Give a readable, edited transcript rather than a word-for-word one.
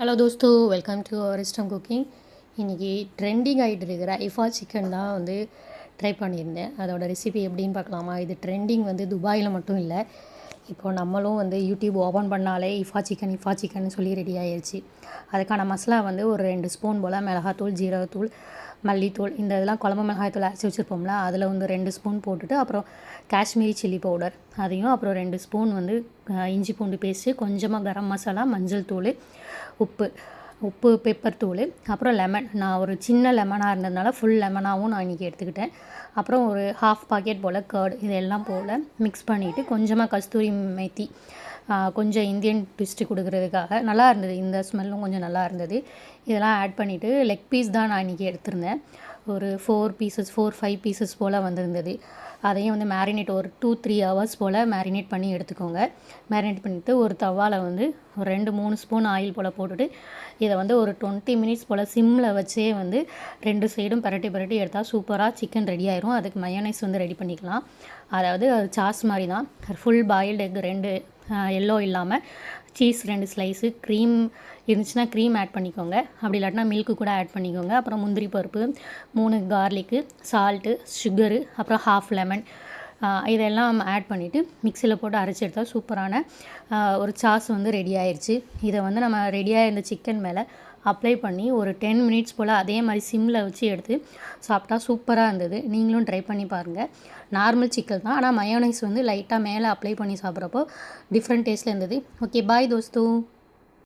Hello தோஸ்தோ, welcome to அரிஸ்டம் cooking. இன்றைக்கி ட்ரெண்டிங் ஆகிட்டு இருக்கிற ஐஃபா சிக்கன் தான் வந்து ட்ரை பண்ணியிருந்தேன். அதோட ரெசிபி எப்படின்னு பார்க்கலாமா? இது ட்ரெண்டிங் வந்து துபாயில் மட்டும் இல்லை, இப்போது நம்மளும் வந்து யூடியூப் ஓப்பன் பண்ணாலே இஃபா சிக்கன் சொல்லி ரெடி ஆகிடுச்சு. அதுக்கான மசாலா வந்து ஒரு 2 ஸ்பூன் போல் மிளகாத்தூள், ஜீரகத்தூள், மல்லித்தூள், இந்த இதெல்லாம் குழம்பு மிளகாய்த்தூள் அரைச்சி வச்சுருப்போம்ல, அதில் வந்து 2 ஸ்பூன் போட்டுட்டு, அப்புறம் காஷ்மீரி சில்லி பவுடர் அதையும், அப்புறம் 2 ஸ்பூன் வந்து இஞ்சி பூண்டு பேஸ்ட்டு, கொஞ்சமாக கரம் மசாலா, மஞ்சள் தூள், உப்பு பெப்பர் தூள், அப்புறம் லெமன். நான் ஒரு சின்ன லெமனாக இருந்ததுனால ஃபுல் லெமனாகவும் நான் இன்றைக்கி எடுத்துக்கிட்டேன். அப்புறம் ஒரு 1/2 பாக்கெட் போல் கர்டு, இதெல்லாம் போல் மிக்ஸ் பண்ணிவிட்டு கொஞ்சமாக கஸ்தூரி மேத்தி, கொஞ்சம் இந்தியன் ட்விஸ்ட்டு கொடுக்குறதுக்காக நல்லா இருந்தது. இந்த ஸ்மெல்லும் கொஞ்சம் நல்லா இருந்தது. இதெல்லாம் ஆட் பண்ணிவிட்டு லெக் பீஸ் தான் நான் இன்றைக்கி எடுத்திருந்தேன். ஒரு 4-5 பீசஸ் போல் வந்திருந்தது. அதையும் வந்து மேரினேட் ஒரு 2-3 ஹவர்ஸ் போல் மேரினேட் பண்ணி எடுத்துக்கோங்க. மேரினேட் பண்ணிவிட்டு ஒரு தவாவில் வந்து ஒரு 2-3 ஸ்பூன் ஆயில் போல் போட்டுட்டு, இதை வந்து ஒரு 20 மினிட்ஸ் போல் சிம்மில் வச்சே வந்து 2 சைடும் பரட்டி எடுத்தால் சூப்பராக சிக்கன் ரெடி ஆயிரும். அதுக்கு மயோனைஸ் வந்து ரெடி பண்ணிக்கலாம். அதாவது அது சாஸ் மாதிரி தான். ஃபுல் பாயில்டு எக் 2, எல்லோ இல்லாமல், சீஸ் 2 ஸ்லைஸு, க்ரீம் இருந்துச்சுன்னா க்ரீம் ஆட் பண்ணிக்கோங்க. அப்படி இல்லாட்டினா மில்க்கு கூட ஆட் பண்ணிக்கோங்க. அப்புறம் முந்திரி பருப்பு, 3 கார்லிக்கு, சால்ட்டு, சுகரு, அப்புறம் 1/2 லெமன், இதெல்லாம் ஆட் பண்ணிவிட்டு மிக்சியில் போட்டு அரைச்சி எடுத்தால் சூப்பரான ஒரு சாஸ் வந்து ரெடி ஆயிடுச்சு. இதை வந்து நம்ம ரெடியாக இருந்த சிக்கன் மேலே அப்ளை பண்ணி ஒரு 10 மினிட்ஸ் போல் அதே மாதிரி சிம்மில் வச்சு எடுத்து சாப்பிட்டா சூப்பராக இருந்தது. நீங்களும் ட்ரை பண்ணி பாருங்கள். நார்மல் சிக்கன் தான், ஆனால் மயோனைஸ் வந்து லைட்டாக மேலே அப்ளை பண்ணி சாப்பிட்றப்போ டிஃப்ரெண்ட் டேஸ்ட்டில் இருந்தது. ஓகே, பாய் தோஸ்தோ.